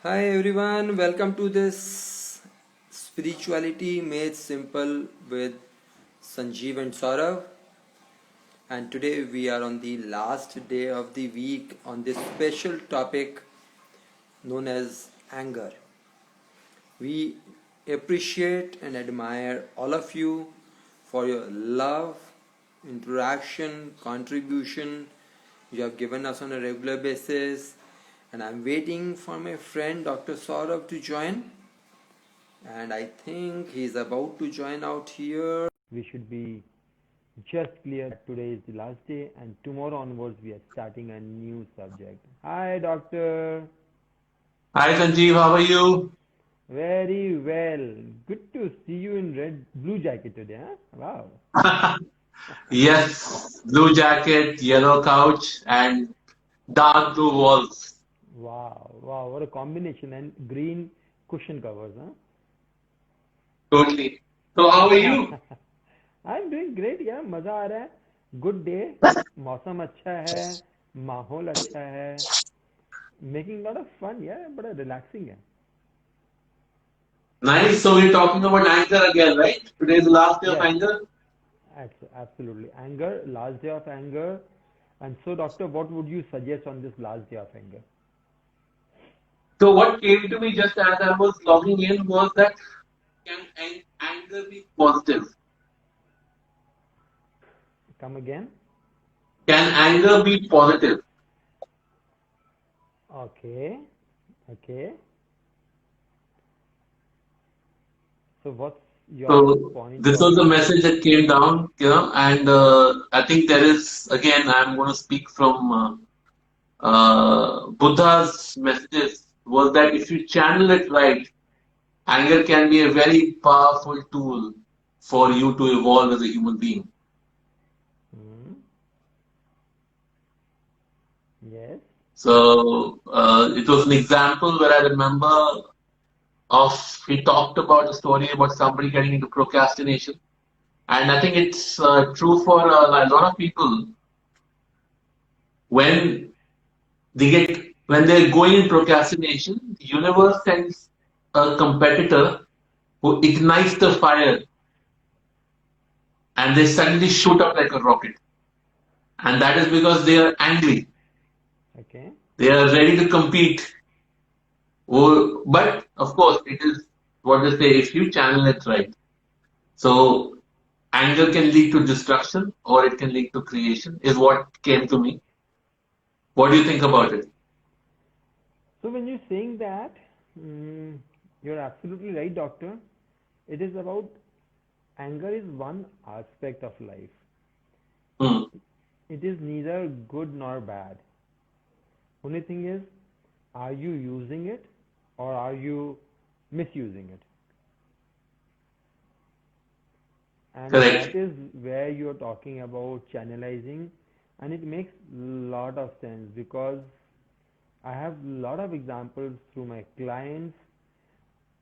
Hi everyone, welcome to this Spirituality Made Simple with Sanjeev and Saurav. And today we are on the last day of the week on this special topic known as anger. We appreciate and admire all of you for your love, interaction, contribution you have given us on a regular basis. And I'm waiting for my friend Dr. Saurabh to join. And I think he's about to join out here. We should be just clear that today is the last day and tomorrow onwards we are starting a new subject. Hi, doctor. Hi Sanjeev, how are you? Very well. Good to see you in red blue jacket today, huh? Wow. Yes, blue jacket, yellow couch, and dark blue walls. Wow, wow, what a combination. And green cushion covers, Totally. So, how are you? huh? I'm doing great, yeah. मजा आ रहा है. Good day. मौसम अच्छा है. माहौल अच्छा है. Making a lot of fun, yeah. बड़ा relaxing है. Nice. So, we're talking about anger again, right? Today is the last day of Yes. anger. Absolutely. Anger, last day of anger. And so, doctor, what would you suggest on this last day of anger? So, what came to me just as I was logging in was that can anger be positive? Come again? Can anger be positive? Okay. Okay. So, what's your So, point this was of the view? message that came down, and I think there is, again, I'm going to speak from Buddha's messages was that if you channel it right, anger can be a very powerful tool for you to evolve as a human being. Hmm. Yes. So it was an example where I remember he talked about a story about somebody getting into procrastination. And I think it's true for a lot of people when when they're going in procrastination, the universe sends a competitor who ignites the fire and they suddenly shoot up like a rocket. And that is because they are angry. Okay. They are ready to compete. But of course, it is what they say if you channel it right. So anger can lead to destruction or it can lead to creation, is what came to me. What do you think about it? So, when you're saying that, you're absolutely right, doctor. It is about anger is one aspect of life. Hmm. It is neither good nor bad. Only thing is, are you using it or are you misusing it? And that Correct. is where you're talking about channelizing, and it makes lot of sense because I have lot of examples through my clients.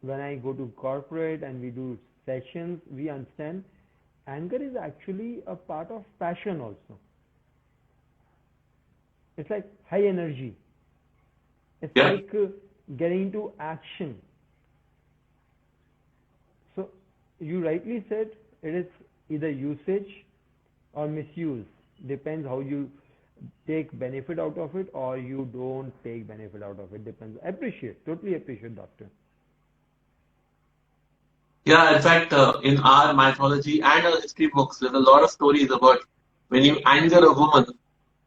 When I go to corporate and we do sessions, we understand anger is actually a part of passion also. It's like high energy. It's Yeah. like getting into action. So you rightly said it is either usage or misuse. Depends how you take benefit out of it or you don't take benefit out of it. Depends. Appreciate, totally appreciate, doctor. Yeah, in fact, in our mythology and our history books, there's a lot of stories about when you anger a woman,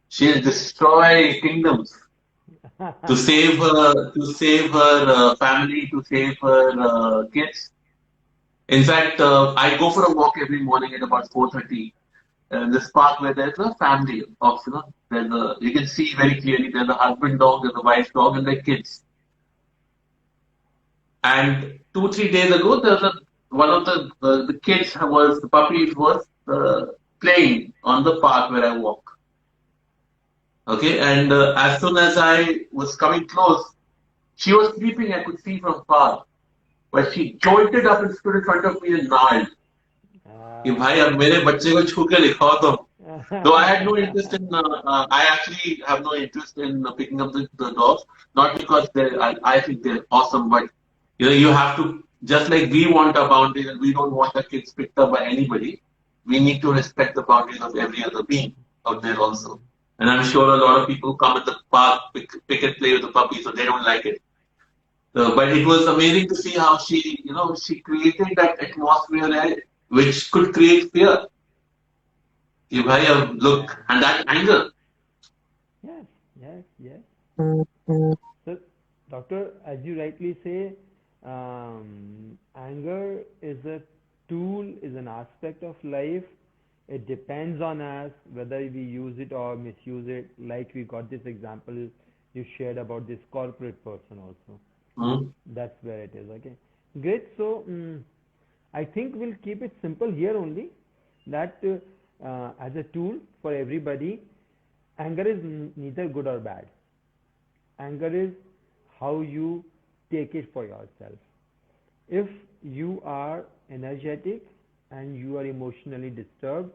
she'll destroy kingdoms to save her family, to save her kids. In fact, I go for a walk every morning at about 4:30. This park where there's a family of you can see very clearly there's a husband dog, there's a wife dog, and their kids. And 2 3 days ago, there's one of the kids was the puppies was playing on the park where I walk. Okay, and as soon as I was coming close, she was sleeping. I could see from far, but she jolted up and stood in front of me and gnawed. कि भाई अब मेरे बच्चे को छू के दिखाओ तुम. Though I had no interest in, I actually have no interest in picking up the dogs. Not because I think they're awesome, but you have to, just like we want our boundaries and we don't want our kids picked up by anybody. We need to respect the boundaries of every other being out there also. And I'm sure a lot of people come in the park, pick and play with the puppy, so they don't like it. But it was amazing to see how she created that atmosphere which could create fear. You भाई अब look Yeah. and that anger. Yes, yes, yes. So, doctor, as you rightly say, anger is a tool, is an aspect of life. It depends on us whether we use it or misuse it. Like we got this example you shared about this corporate person also. Hmm? That's where it is. Okay, great. So, I think we'll keep it simple here only. That as a tool for everybody, anger is neither good or bad. Anger is how you take it for yourself. If you are energetic and you are emotionally disturbed,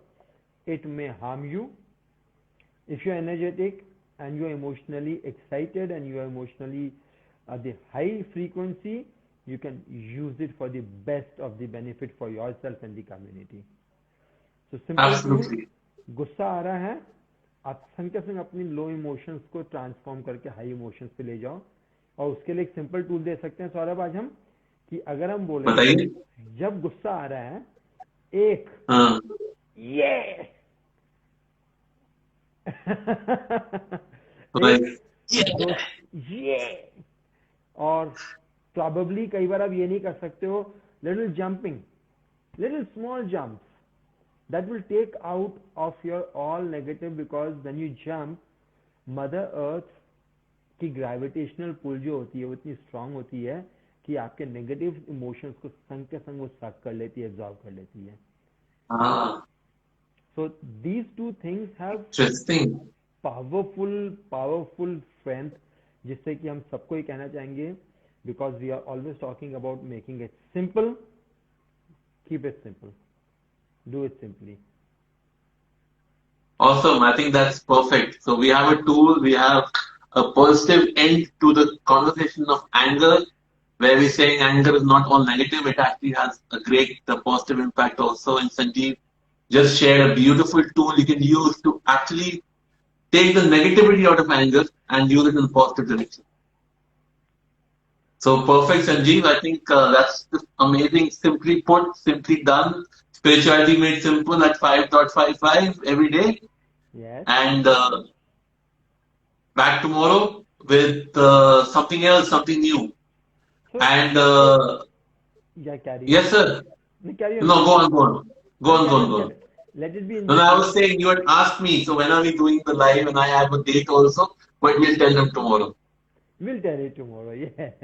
it may harm you. If you are energetic and you are emotionally excited and you are emotionally at the high frequency, you can use it for the best of the benefit for yourself and the community. So simple tool, Absolutely. गुस्सा आ रहा है, आप संग के संग अपनी लो emotions को transform करके हाई इमोशंस पे ले जाओ. और उसके लिए एक सिंपल टूल दे सकते हैं सौरभ आज हम, कि अगर हम बोले बताइए. जब गुस्सा आ रहा है, एक हाँ. ये Like, एक दो ये, और प्रॉबेबली कई बार आप ये नहीं कर सकते हो, little jumping, little small jumps that will take out of your all negative, because when you jump, mother earth की ग्रेविटेशनल पुल जो होती है वो इतनी स्ट्रांग होती है कि आपके नेगेटिव इमोशंस को संग के संग वो सक कर लेती है, एब्जॉर्ब कर लेती है. ah, so these two things have interesting. Powerful strength, जिससे कि हम सबको ही कहना चाहेंगे, because we are always talking about making it simple. Keep it simple, do it simply. Awesome. I think that's perfect. So we have a tool, we have a positive end to the conversation of anger, where we're saying anger is not all negative. It actually has a great positive impact also. And Sanjeev just shared a beautiful tool you can use to actually take the negativity out of anger and use it in a positive direction. So perfect, Sanjeev. I think that's just amazing. Simply put, simply done. Spirituality made simple at 5.55 every day. Yes. And back tomorrow with something else, something new. So, And yeah, carry on. yes, sir. No, carry on, No, carry go on. on, go on. Go No, on, go carry on, on, go carry on. on. Let it be in No, no, I between. was saying you had asked me, so when are we doing the live? And I have a date also, but we'll tell them tomorrow. We'll tell you tomorrow, yes.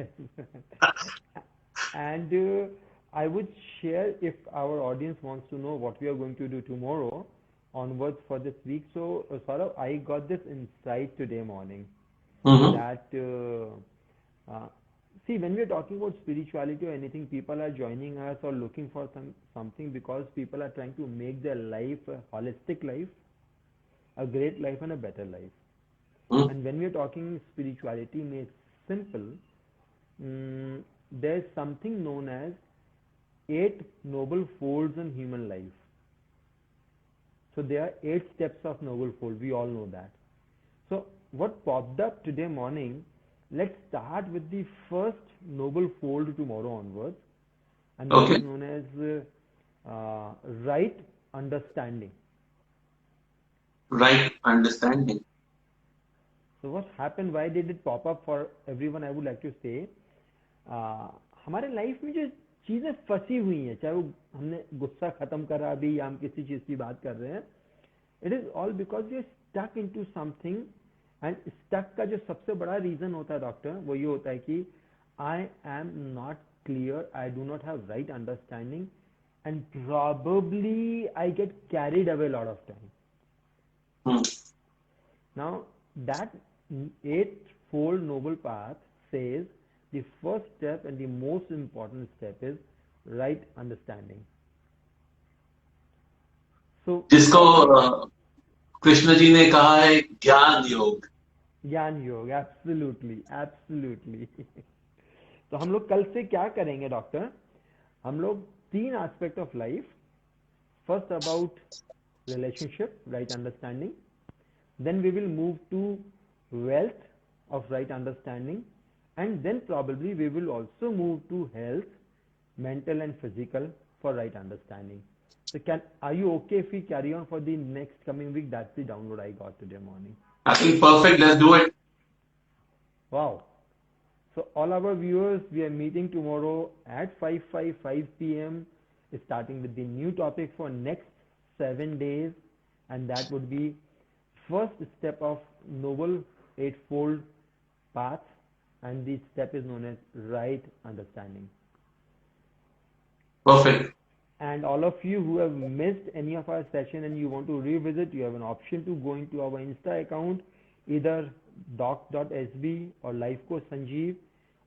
And I would share, if our audience wants to know what we are going to do tomorrow onwards for this week. So, Saurav, I got this insight today morning Mm-hmm. that see, when we are talking about spirituality or anything, people are joining us or looking for something because people are trying to make their life a holistic life, a great life, and a better life. Mm-hmm. And when we are talking spirituality made simple, there's something known as 8 noble folds in human life. So there are 8 steps of noble fold. We all know that. So what popped up today morning? Let's start with the first noble fold tomorrow onwards, and that is Okay. known as right understanding. Right understanding. So what happened? Why did it pop up for everyone? I would like to say, हमारे life में जो चीज़ें फंसी हुई हैं, चाहे वो हमने गुस्सा खत्म करा अभी या हम किसी चीज़ की बात कर रहे हैं, it is all because we are stuck into something. And stuck का जो सबसे बड़ा रीज़न होता है डॉक्टर, वो ये होता है कि I am not clear, I do not have right understanding, and probably I get carried away lot of time. Hmm. Now, that eightfold noble path says the first step and the most important step is right understanding. So, जिसको what we, Krishna ji ने कहा है ज्ञान योग। ज्ञान योग, absolutely absolutely. तो हम लोग कल से क्या करेंगे डॉक्टर? हम लोग 3 aspect of life, first about relationship, right understanding, then we will move to wealth of right understanding, and then probably we will also move to health, mental and physical, for right understanding. So are you okay if we carry on for the next coming week? That's the download I got today morning. I think perfect. Let's do it. Wow. So all our viewers, we are meeting tomorrow at 5 p.m. starting with the new topic for next 7 days, and that would be first step of Noble Eightfold Path, and the step is known as right understanding. Perfect. And all of you who have missed any of our session and you want to revisit, you have an option to go into our Insta account, either doc.sb or Life Coach Sanjeev,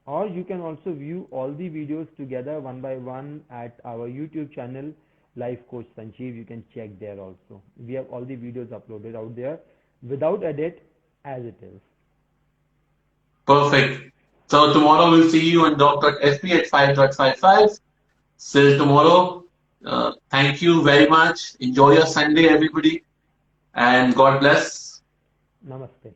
or you can also view all the videos together one by one at our YouTube channel, Life Coach Sanjeev. You can check there also. We have all the videos uploaded out there without edit, as it is. Perfect. So tomorrow we'll see you on doc.sp at 5:55. Till tomorrow. Thank you very much. Enjoy your Sunday, everybody. And God bless. Namaste.